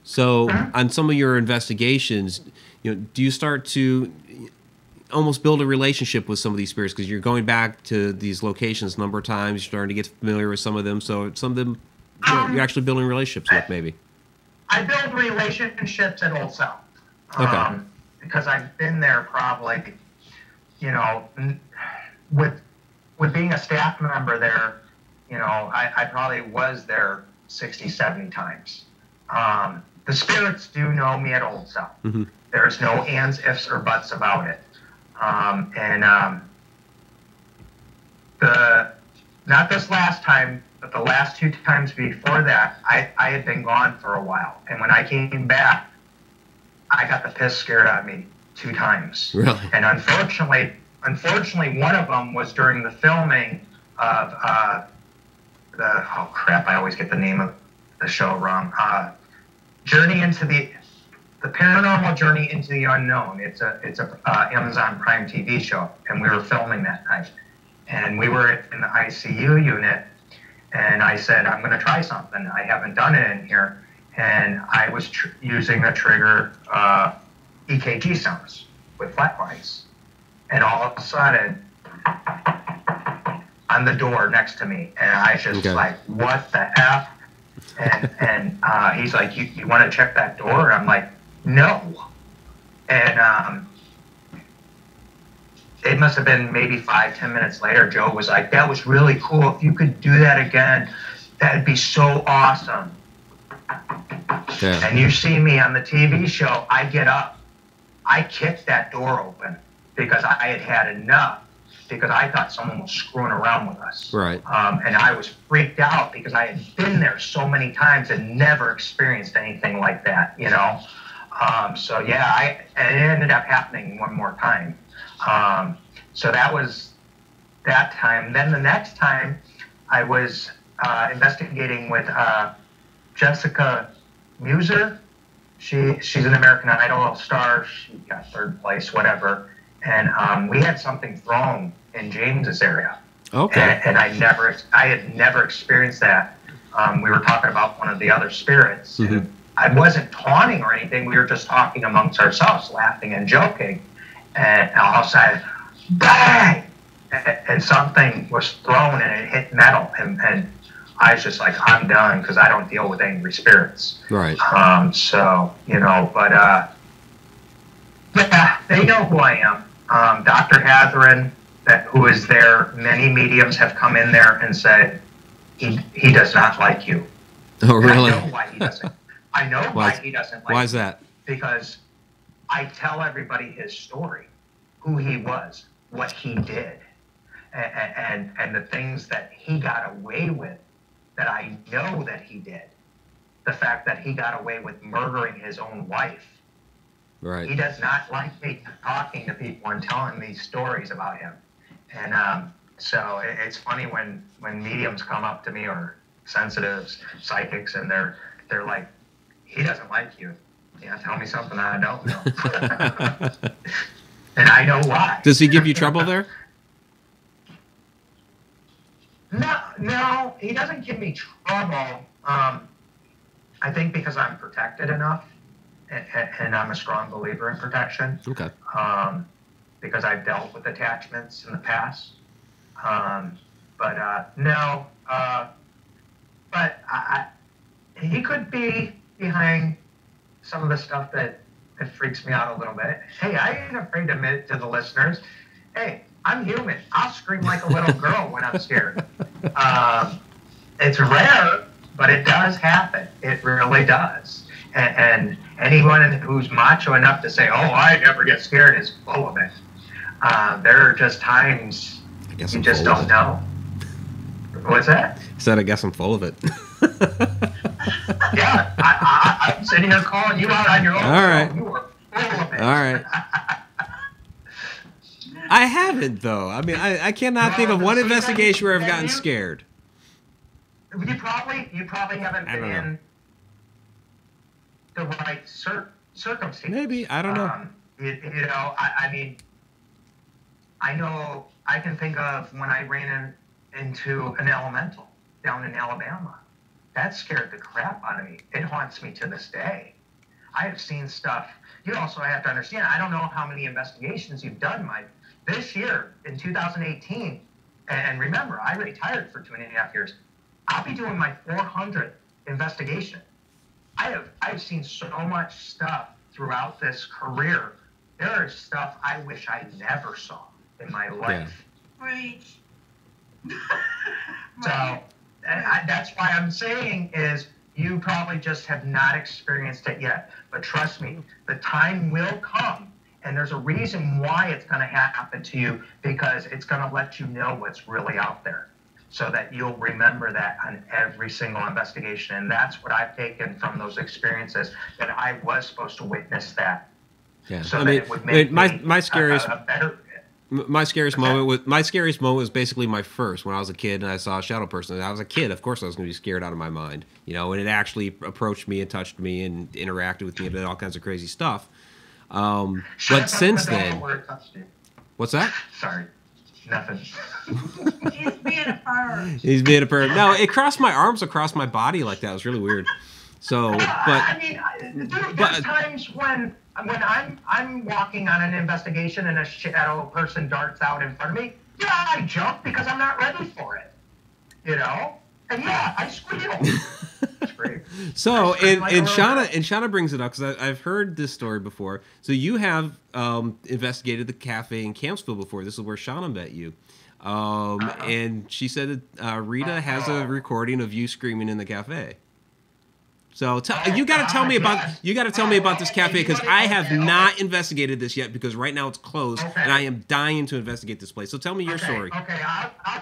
So on some of your investigations, do you start to almost build a relationship with some of these spirits because you're going back to these locations a number of times, you're starting to get familiar with some of them, so some of them you're actually building relationships with, maybe? I build relationships at Old South. Okay. Because I've been there probably, with being a staff member there, I probably was there 60, 70 times. The spirits do know me at Old South. Mm-hmm. There's no ands, ifs, or buts about it. Not this last time, but the last 2 times before that, I had been gone for a while. And when I came back, I got the piss scared out of me 2 times. Really? And unfortunately, one of them was during the filming of oh crap, I always get the name of the show wrong. Journey into the Paranormal Journey into the Unknown. It's a Amazon Prime TV show, and we were filming that night. And we were in the ICU unit, and I said, I'm going to try something. I haven't done it in here. And I was using a trigger EKG sounds with flat lines. And all of a sudden, on the door next to me, and I just like, what the F? And he's like, you want to check that door? And I'm like, no. And it must have been maybe 5-10 minutes later, Joe was like, that was really cool. If you could do that again, that'd be so awesome. Yeah. And you see me on the TV show, I get up. I kicked that door open because I had had enough, because I thought someone was screwing around with us. Right. And I was freaked out because I had been there so many times and never experienced anything like that, So yeah, it ended up happening one more time. So that was that time. Then the next time I was investigating with Jessica Muser. She's an American Idol star. She got 3rd place, whatever. And we had something thrown in James's area. Okay. And I had never experienced that. We were talking about one of the other spirits. Mm-hmm. And I wasn't taunting or anything. We were just talking amongst ourselves, laughing and joking. And all of a sudden, bang! And something was thrown and it hit metal. And I was just like, I'm done, because I don't deal with angry spirits. Right. Yeah, they know who I am. Dr. Hatherin, who is there, many mediums have come in there and said, he does not like you. Oh, really? I know why he doesn't. I know why he doesn't like you. Why is that? Because I tell everybody his story, who he was, what he did, and the things that he got away with that I know that he did. The fact that he got away with murdering his own wife. Right. He does not like me talking to people and telling these stories about him. And so it's funny when mediums come up to me, or sensitives, psychics, and they're like, he doesn't like you. Yeah, tell me something I don't know. And I know why. Does he give you trouble there? No, he doesn't give me trouble. I think because I'm protected enough, and I'm a strong believer in protection. Okay. Because I've dealt with attachments in the past. No. But he could be behind some of the stuff that freaks me out a little bit. Hey, I ain't afraid to admit to the listeners, hey, I'm human. I'll scream like a little girl when I'm scared. It's rare, but it does happen. It really does. And anyone who's macho enough to say, oh, I never get scared, is full of it. There are just times you just don't know. What's that? I said, I guess I'm full of it. Yeah, I'm sitting here calling you out on your own. All right. You were full of it. All right. I haven't, though. I mean, I cannot think of one investigation where I've gotten scared. You probably haven't been in the right circumstances. Maybe. I don't know. I mean, I know I can think of when I ran into an elemental down in Alabama. That scared the crap out of me. It haunts me to this day. I have seen stuff. You also have to understand, I don't know how many investigations you've done, Mike. This year, in 2018, and remember, I retired for 2.5 years. I'll be doing my 400th investigation. I've seen so much stuff throughout this career. There is stuff I wish I never saw in my life. Right. So that's why I'm saying is you probably just have not experienced it yet. But trust me, the time will come. And there's a reason why it's going to happen to you, because it's going to let you know what's really out there so that you'll remember that on every single investigation. And that's what I've taken from those experiences, that I was supposed to witness that. Yeah. So I that mean, it would make my scariest a better... My scariest moment was basically my first, when I was a kid and I saw a shadow person. And I was a kid, of course I was going to be scared out of my mind, and it actually approached me and touched me and interacted with me and did all kinds of crazy stuff. But since then, what's that? Sorry, nothing. He's being a perv. He's being a perv. No, it crossed my arms across my body like that. It was really weird. So, but I mean, there's times when I'm walking on an investigation and a shadow person darts out in front of me. Yeah, I jump because I'm not ready for it. And yeah, I squeal. It's great. So, and Shauna brings it up because I've heard this story before. So you have investigated the cafe in Campsville before. This is where Shauna met you. And she said that Rita has a recording of you screaming in the cafe. So you got to tell me about this cafe, because I have not investigated this yet, because right now it's closed and I am dying to investigate this place. So tell me your story. Okay, I'll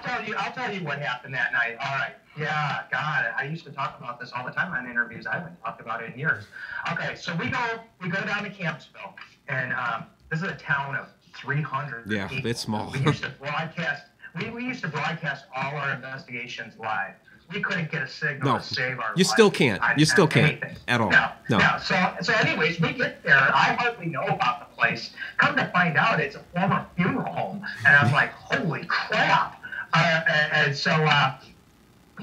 tell you what happened that night. All right. Yeah, God, I used to talk about this all the time on interviews. I haven't talked about it in years. Okay, so we go down to Campsville, and this is a town of 300 people. Yeah, it's small. We used to broadcast. We used to broadcast all our investigations live. We couldn't get a signal to save our lives. You still can't. You still can't at all. No. So anyways, we get there. I hardly know about the place. Come to find out, it's a former funeral home. And I'm like, holy crap. And so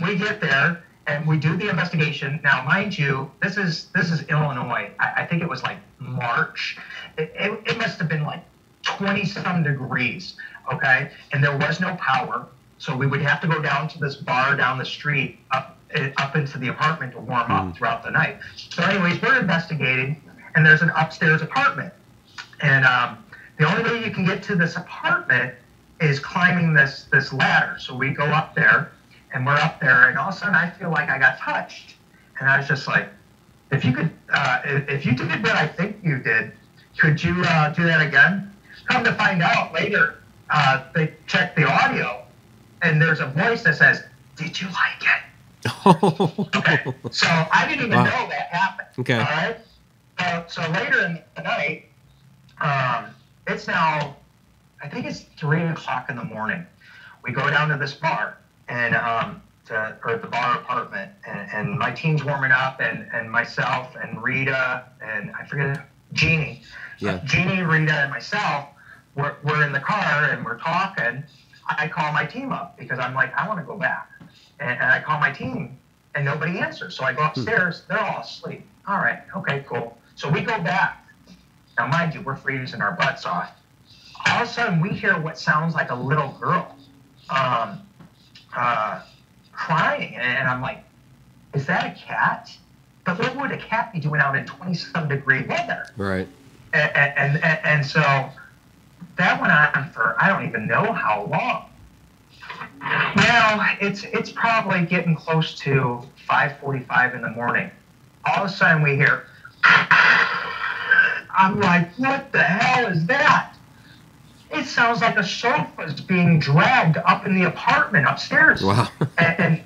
we get there, and we do the investigation. Now, mind you, this is Illinois. I think it was like March. It must have been like 20-some degrees, okay? And there was no power. So we would have to go down to this bar down the street, up into the apartment to warm up throughout the night. So anyways, we're investigating, and there's an upstairs apartment. And the only way you can get to this apartment is climbing this ladder. So we go up there, and we're up there, and all of a sudden I feel like I got touched. And I was just like, if you did what I think you did, could you do that again? Come to find out later, they checked the audio, and there's a voice that says, "Did you like it?" Okay, so I didn't even know that happened. Okay. All right. So later in the night, it's now, I think it's 3:00 in the morning. We go down to this bar, and or the bar apartment, and my team's warming up, and myself and Rita and I forget Jeannie. Yeah. Jeannie, Rita, and myself, we're in the car and we're talking. I call my team up because I'm like, I want to go back. And I call my team, and nobody answers. So I go upstairs. They're all asleep. All right. Okay, cool. So we go back. Now, mind you, we're freezing our butts off. All of a sudden, we hear what sounds like a little girl crying. And I'm like, is that a cat? But what would a cat be doing out in 20-some degree weather? Right. And so that went on for I don't even know how long. Well, it's probably getting close to 5:45 in the morning. All of a sudden we hear, I'm like, what the hell is that? It sounds like a sofa is being dragged up in the apartment upstairs. Wow. and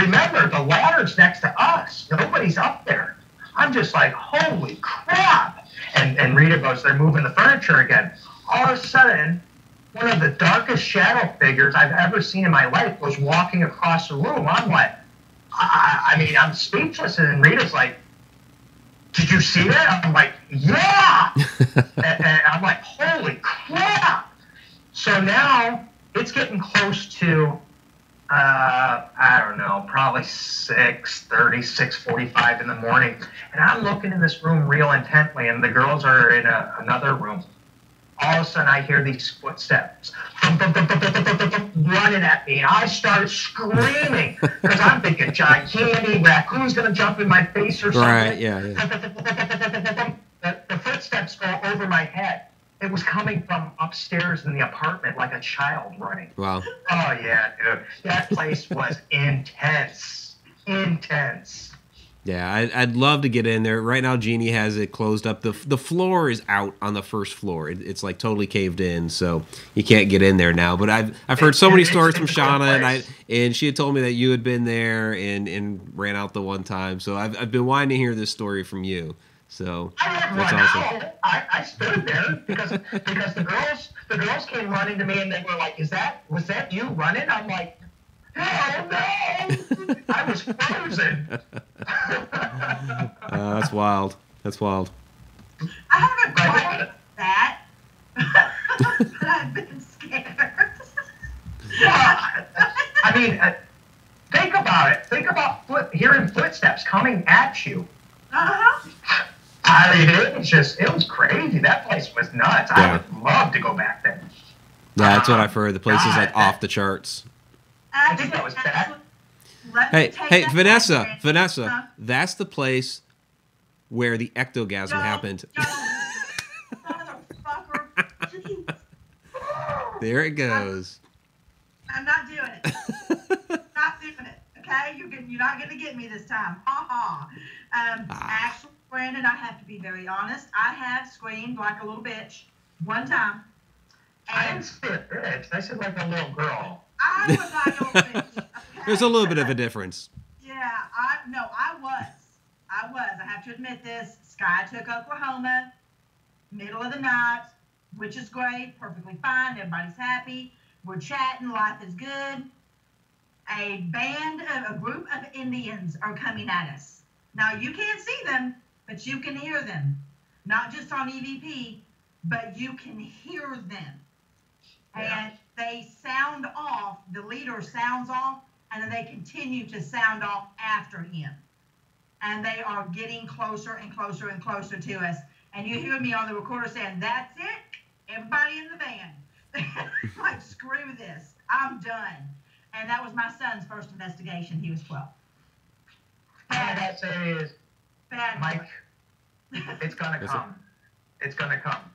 remember, the ladder's next to us. Nobody's up there. I'm just like, holy crap. And Rita goes, they're moving the furniture again. All of a sudden, one of the darkest shadow figures I've ever seen in my life was walking across the room. I'm like, I mean, I'm speechless. And Rita's like, did you see that? I'm like, yeah. and I'm like, holy crap. So now it's getting close to, I don't know, probably 6:30, 6:45 in the morning. And I'm looking in this room real intently, and the girls are in another room. All of a sudden, I hear these footsteps running at me. And I start screaming because I'm thinking, John Candy, raccoon's going to jump in my face or something. Right, yeah. The footsteps go over my head. It was coming from upstairs in the apartment like a child running. Wow. Oh, yeah, dude. That place was intense. Intense. Yeah, I'd love to get in there. Right now, Jeannie has it closed up. The floor is out on the first floor. It's like totally caved in, so you can't get in there now. But I've heard so many stories from Shauna, and she had told me that you had been there and ran out the one time. So I've been wanting to hear this story from you. So that's awesome. I stood there because the girls came running to me and they were like, was that you running? I'm like, hell no! I was frozen. That's wild. That's wild. I haven't quite that, but I've been scared. Yeah, I mean, think about it. Think about hearing footsteps coming at you. Uh-huh. I mean, it was crazy. That place was nuts. Yeah. I would love to go back there. Yeah, that's what I've heard. The place is like off the charts. I think that was bad. Hey, Vanessa, that's the place where the ectogasm happened. Motherfucker. There it goes. I'm not doing it. Not doing it. Okay, you're not gonna get me this time. Ha ha. Actually, Brandon, I have to be very honest. I have screamed like a little bitch one time. I didn't say a bitch. I said like a little girl. I was like a little bitch. Okay? There's a little bit of a difference. Yeah, I was. I have to admit this. Sky took Oklahoma, middle of the night, which is great, perfectly fine. Everybody's happy. We're chatting. Life is good. A group of Indians are coming at us. Now, you can't see them, but you can hear them. Not just on EVP, but you can hear them. Yeah. And they sound off. The leader sounds off, and then they continue to sound off after him. And they are getting closer and closer and closer to us. And you hear me on the recorder saying, "That's it, everybody in the van." Like, screw this. I'm done. And that was my son's first investigation. He was 12. All I gotta say is, Bad Mike, it's gonna come. It's gonna come.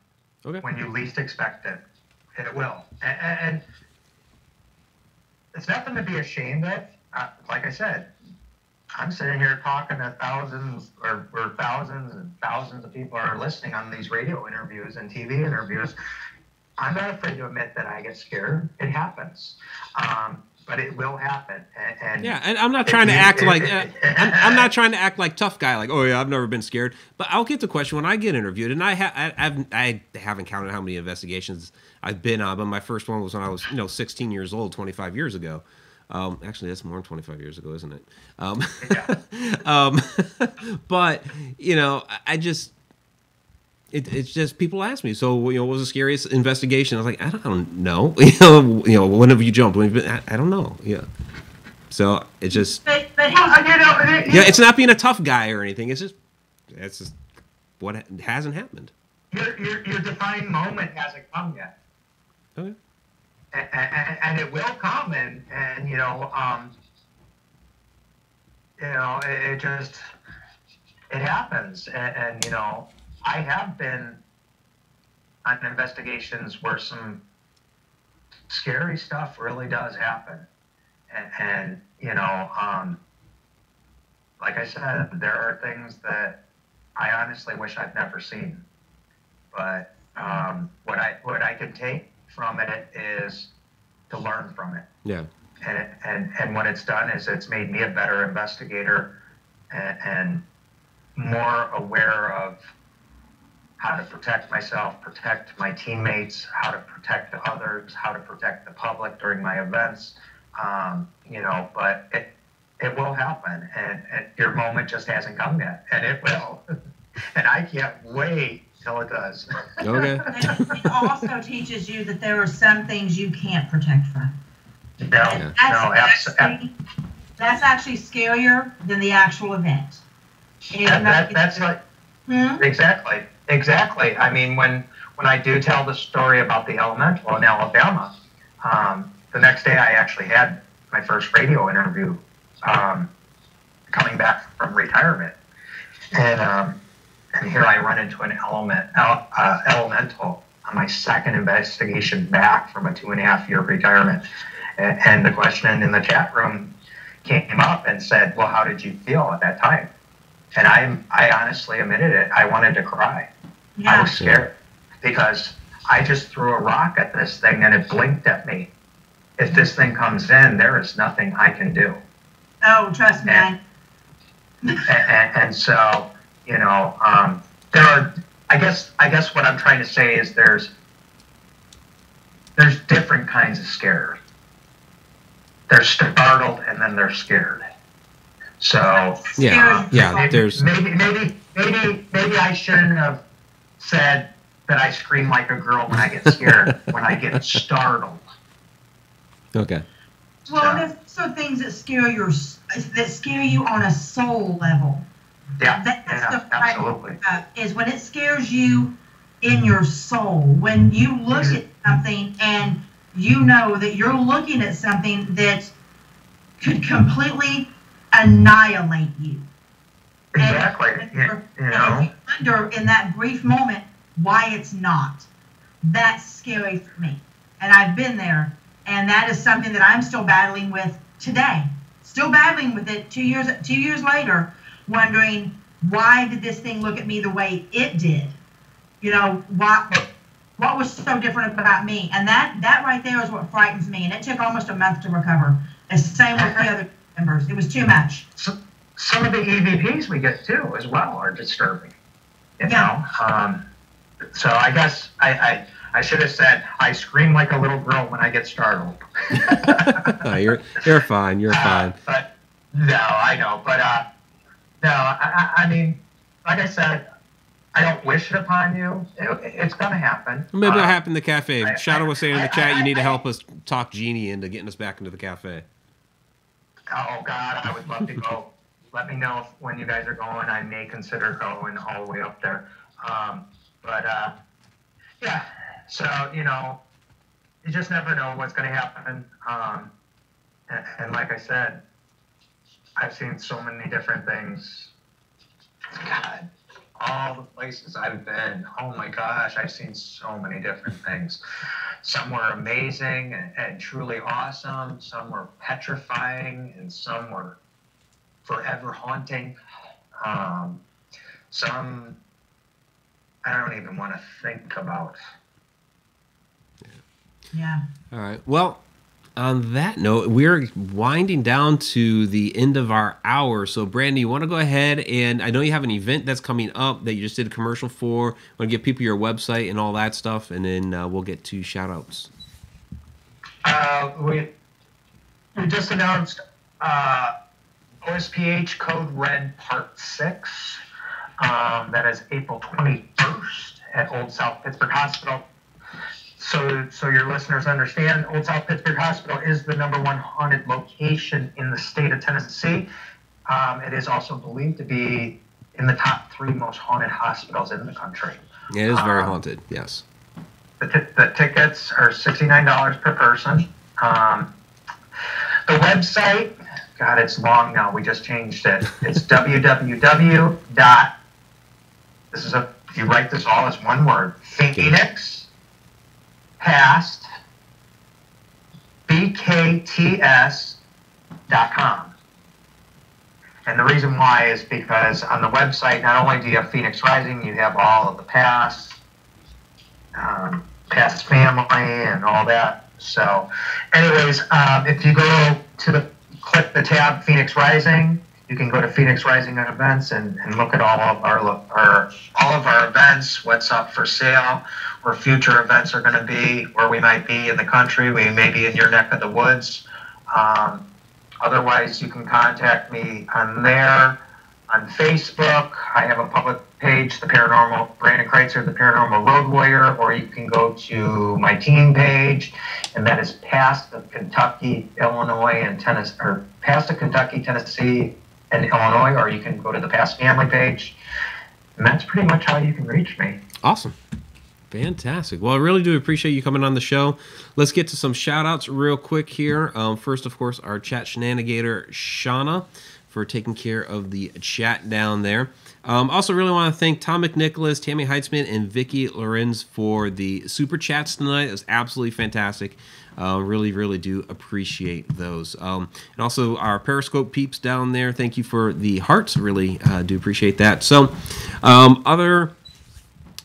Okay. When you least expect it. It will. And it's nothing to be ashamed of. Like I said, I'm sitting here talking to thousands or thousands and thousands of people are listening on these radio interviews and TV interviews. I'm not afraid to admit that I get scared. It happens. But it will happen. And I'm not trying to act like I'm not trying to act like tough guy. Like, oh yeah, I've never been scared. But I'll get the question when I get interviewed, and I haven't counted how many investigations I've been on. But my first one was when I was 16 years old, 25 years ago. Actually, that's more than 25 years ago, isn't it? But I just. It's just people ask me. So what was the scariest investigation? I was like, I don't know. When have you jumped? When have you been? I don't know. Yeah. So it's just. But it's not being a tough guy or anything. It's just what hasn't happened. Your defined moment hasn't come yet. Okay. And it will come, and it happens, and I have been on investigations where some scary stuff really does happen. And like I said, there are things that I honestly wish I'd never seen. But what I can take from it is to learn from it. Yeah. And what it's done is it's made me a better investigator and more aware of how to protect myself, protect my teammates, how to protect others, how to protect the public during my events. But it will happen, and your moment just hasn't come yet, and it will. And I can't wait till it does. Okay. It also teaches you that there are some things you can't protect from. That's actually scarier than the actual event. That's like exactly. I mean, when I do tell the story about the elemental in Alabama, the next day I actually had my first radio interview coming back from retirement, and here I run into an elemental on my second investigation back from a 2.5-year retirement. And the question in the chat room came up and said, well, how did you feel at that time? And I honestly admitted it. I wanted to cry. Yeah. I was scared because I just threw a rock at this thing and it blinked at me. If this thing comes in, there is nothing I can do. Oh, trust me. And so, there are, I guess what I'm trying to say is there's different kinds of scared. They're startled and then they're scared. So there's maybe I shouldn't have said that I scream like a girl when I get scared, when I get startled. Okay. Well, there's also things that scare you on a soul level. Yeah, that's the absolutely. Is when it scares you in your soul. When you look at something and you know that you're looking at something that could completely annihilate you. Exactly. And you wonder in that brief moment why it's not. That's scary for me. And I've been there. And that is something that I'm still battling with today. Still battling with it 2 years later, wondering why did this thing look at me the way it did? What was so different about me? And that right there is what frightens me. And it took almost a month to recover. The same with the other members. It was too much. Some of the EVPs we get too as well are disturbing. You know? So I guess I should have said I scream like a little girl when I get startled. You're fine. You're fine. But no, I know. But no, I mean, like I said, I don't wish it upon you. It's going to happen. Maybe it'll happen in the cafe. Shadow was saying in the chat, you need to help us talk Jeannie into getting us back into the cafe. Oh, God, I would love to go. Let me know when you guys are going. I may consider going all the way up there. Yeah, so, you just never know what's going to happen. And like I said, I've seen so many different things. God, all the places I've been, oh my gosh, I've seen so many different things. Some were amazing and truly awesome. Some were petrifying, and some were forever haunting. Some I don't even want to think about. Yeah. All right. Well, on that note, we're winding down to the end of our hour. So, Brandon, you want to go ahead, and I know you have an event that's coming up that you just did a commercial for. Want to give people your website and all that stuff, and then we'll get to shout-outs. We just announced OSPH Code Red Part 6. That is April 21st at Old South Pittsburgh Hospital. So your listeners understand, Old South Pittsburgh Hospital is the #1 haunted location in the state of Tennessee. It is also believed to be in the top 3 most haunted hospitals in the country. Yeah, it is very haunted, yes. The tickets are $69 per person. The website, God, it's long now. We just changed it. It's www. You write this all as one word. Phoenix Past BKTS.com. And the reason why is because on the website, not only do you have Phoenix Rising, you have all of the past past family and all that. So, anyways, if you go to click the tab Phoenix Rising, you can go to Phoenix Rising events and look at all of our events, what's up for sale, where future events are going to be, where we might be in the country, we may be in your neck of the woods. Otherwise, you can contact me on there. On Facebook, I have a public page, the Paranormal, Brandon Kreitzer, the Paranormal Road Warrior, or you can go to my team page, and that is past of Kentucky, Illinois, and Tennessee, or past of Kentucky, Tennessee, and Illinois, or you can go to the past family page, and that's pretty much how you can reach me. Awesome. Fantastic. Well, I really do appreciate you coming on the show. Let's get to some shout outs real quick here. First, of course, our chat shenanigator, Shauna, for taking care of the chat down there. Also really want to thank Tom McNicholas, Tammy Heitzman, and Vicky Lorenz for the super chats tonight. It was absolutely fantastic. Really, really do appreciate those. And also our Periscope peeps down there, thank you for the hearts. Really do appreciate that. So other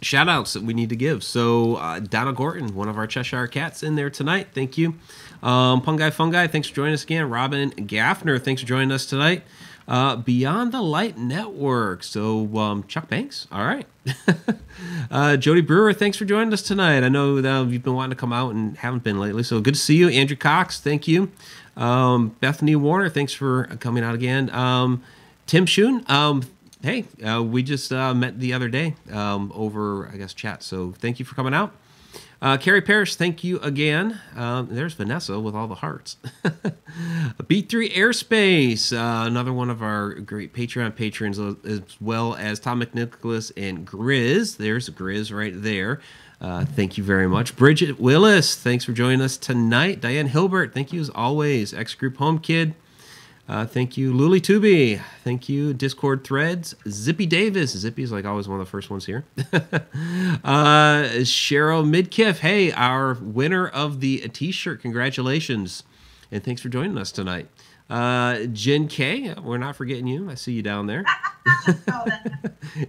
shout outs that we need to give. So Donna Gorton, one of our Cheshire cats in there tonight. Thank you. Pungai Fungi, thanks for joining us again. Robin Gaffner, thanks for joining us tonight. Beyond the Light Network. So Chuck Banks, all right. Jody Brewer, thanks for joining us tonight. I know that you've been wanting to come out and haven't been lately, so good to see you. Andrew Cox, thank you. Bethany Warner, thanks for coming out again. Tim Schoon, hey, we just met the other day over, I guess, chat, so thank you for coming out. Carrie Parrish, thank you again. There's Vanessa with all the hearts. Beat3 Airspace, another one of our great Patreon patrons, as well as Tom McNicholas and Grizz. There's Grizz right there. Thank you very much. Bridget Willis, thanks for joining us tonight. Diane Hilbert, thank you as always. X-Group Home Kid. Thank you, Luli Tubi. Thank you, Discord Threads. Zippy Davis. Zippy is like always one of the first ones here. Cheryl Midkiff. Hey, our winner of the t-shirt. Congratulations. And thanks for joining us tonight. Jen K. We're not forgetting you. I see you down there.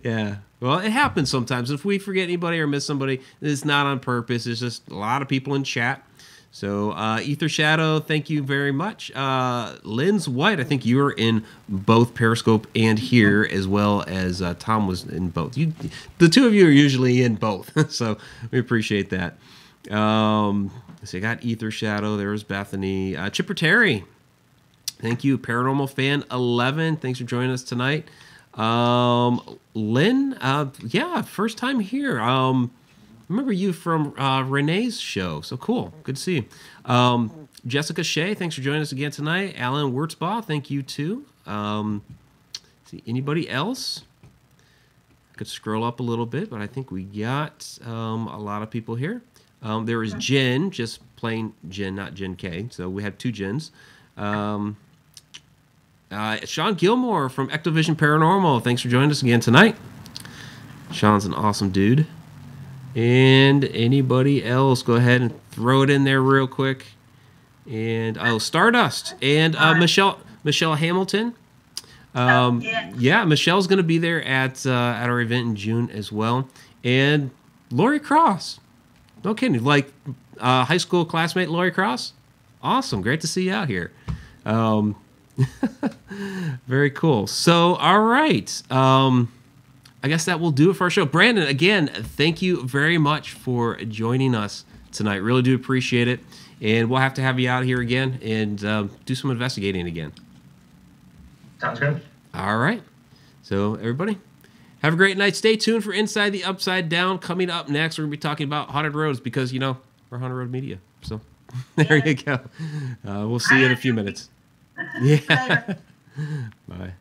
Yeah. Well, it happens sometimes. If we forget anybody or miss somebody, it's not on purpose. It's just a lot of people in chat. So, Ether Shadow, thank you very much. Lynn's White, I think you were in both Periscope and here, as well as Tom was in both. The two of you are usually in both, so we appreciate that. So I got Ether Shadow, there was Bethany. Chipper Terry, thank you. Paranormal Fan 11, thanks for joining us tonight. Lynn, yeah, first time here. Remember you from Renee's show. So cool. Good to see you. Jessica Shea, thanks for joining us again tonight. Alan Wurtzbaugh, thank you too. See anybody else? I could scroll up a little bit, but I think we got a lot of people here. There is Jen, just plain Jen, not Jen K. So we have two Jens. Sean Gilmore from Ectovision Paranormal, thanks for joining us again tonight. Sean's an awesome dude. And anybody else, go ahead and throw it in there real quick. And Stardust and Michelle Hamilton. Yeah, Michelle's going to be there at our event in June as well. And Lori Cross, no kidding, like high school classmate Lori Cross. Awesome, great to see you out here. Very cool. So, all right. I guess that will do it for our show. Brandon, again, thank you very much for joining us tonight. Really do appreciate it. And we'll have to have you out here again and do some investigating again. Sounds good. All right. So, everybody, have a great night. Stay tuned for Inside the Upside Down. Coming up next, we're going to be talking about haunted roads because, we're Haunted Road Media. So, there you go. We'll see you in a few minutes. Yeah. Bye.